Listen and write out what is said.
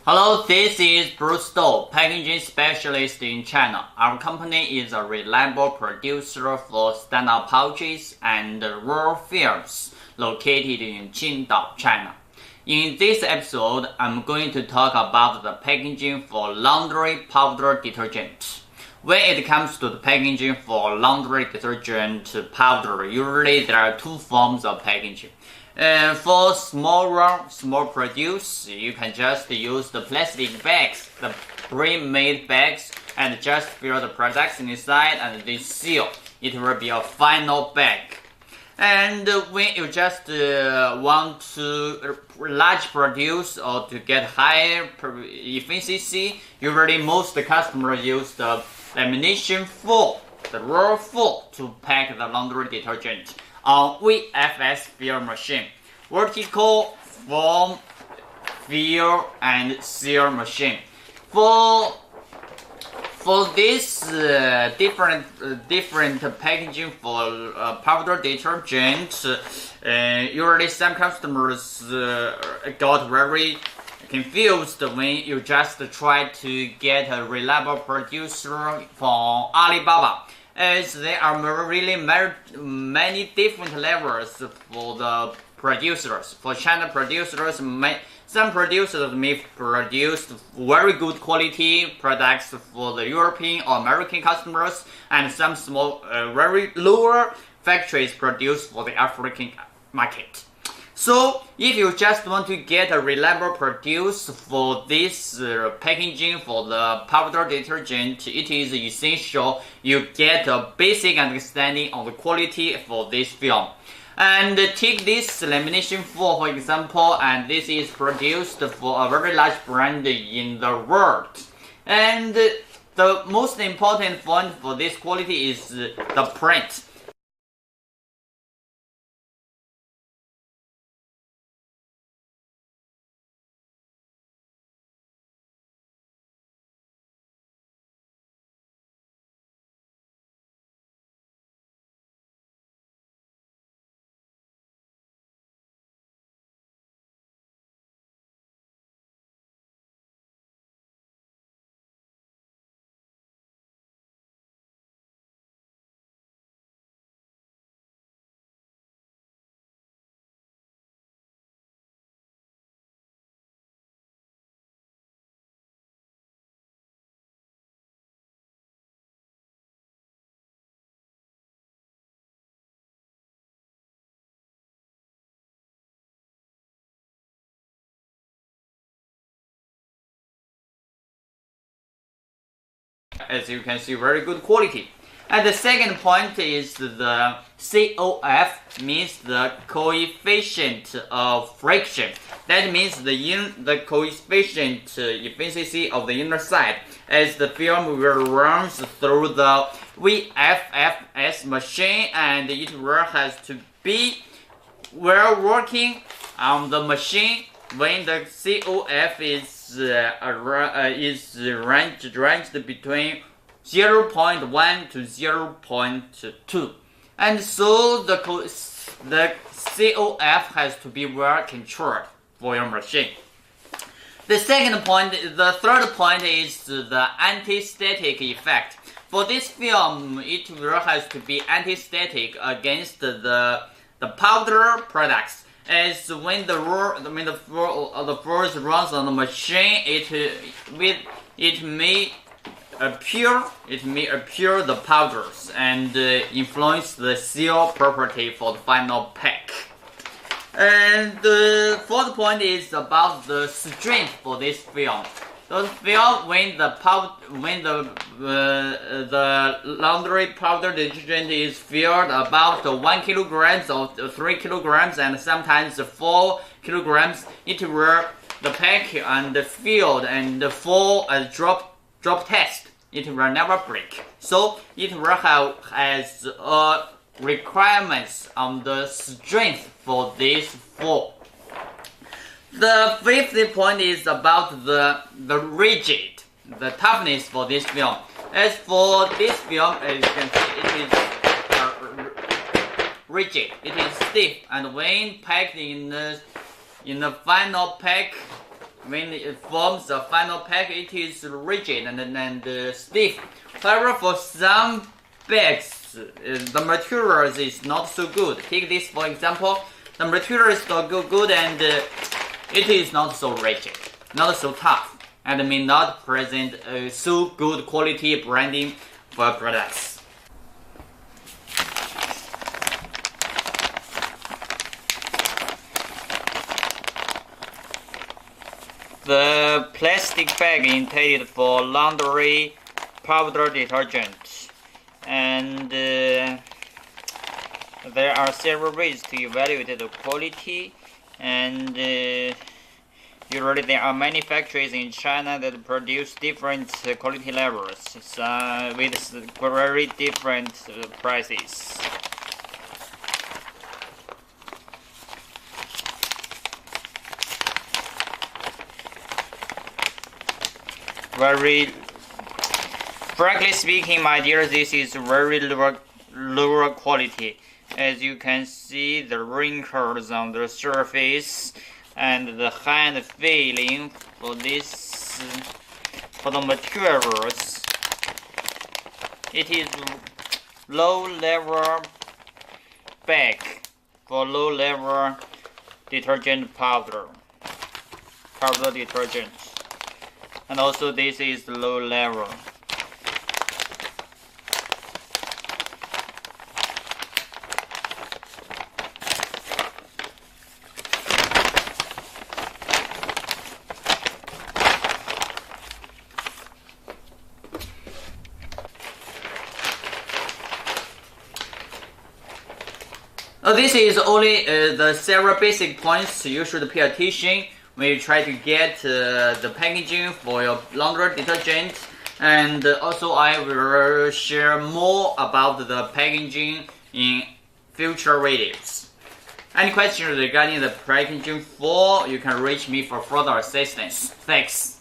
Hello, this is Bruce Stowe, packaging specialist in China. Our company is a reliable producer for standard pouches and roll films located in Qingdao, China. In this episode, I'm going to talk about the packaging for laundry powder detergent. When it comes to the packaging for laundry detergent powder, usually there are two forms of packaging. For small produce, you can just use the plastic bags, the pre-made bags, and just fill the products inside and then seal. It will be a final bag. And when you just want to large produce or to get higher efficiency, usually most customers use the lamination foil, the roll foil, to pack the laundry detergent on VFS fill machine, vertical form fill and seal machine. For this different packaging for powder detergent, usually some customers got very confused when you just try to get a reliable producer from Alibaba, as there are really many different levels for the producers. For China producers, some producers may produce very good quality products for the European or American customers, and some small, very lower factories produce for the African market. So, if you just want to get a reliable produce for this packaging for the powder detergent, it is essential you get a basic understanding of the quality for this film. And take this lamination foil, for example, and this is produced for a very large brand in the world. And the most important point for this quality is the print. As you can see, very good quality. And the second point is the COF, means the coefficient of friction. That means the coefficient efficiency of the inner side, as the film will run through the VFS machine, and it will has to be well working on the machine when the COF is ranged between 0.1 to 0.2, and so the COF has to be well controlled for your machine. The third point is the anti-static effect. For this film, it will has to be anti-static against the powder products. As when the force runs on the machine, it may appear the powders and influence the seal property for the final pack. And the fourth point is about the strength for this film. The film, when the laundry powder detergent is filled about 1 kilograms or 3 kilograms and sometimes 4 kilograms, it will the pack and filled and for a drop test. It will never break. So it will has requirements on the strength for this foil. The fifth point is about the toughness for this film. As for this film, as you can see, it is rigid. It is stiff, and when packed in the final pack, when it forms the final pack, it is rigid and stiff. However, for some bags, the material is not so good. Take this for example. The material is not good and it is not so rigid, not so tough, and may not present so good quality branding for products. The plastic bag intended for laundry powder detergent, and there are several ways to evaluate the quality, and usually there are manufacturers in China that produce different quality levels with very different prices. Frankly speaking, my dear, this is very lower quality. As you can see, the wrinkles on the surface and the hand feeling for the materials. It is low-level bag for low-level detergent powder detergent. And also this is low level. This is only the several basic points you should pay attention when you try to get the packaging for your laundry detergent, and also I will share more about the packaging in future videos. Any questions regarding the packaging you can reach me for further assistance. Thanks.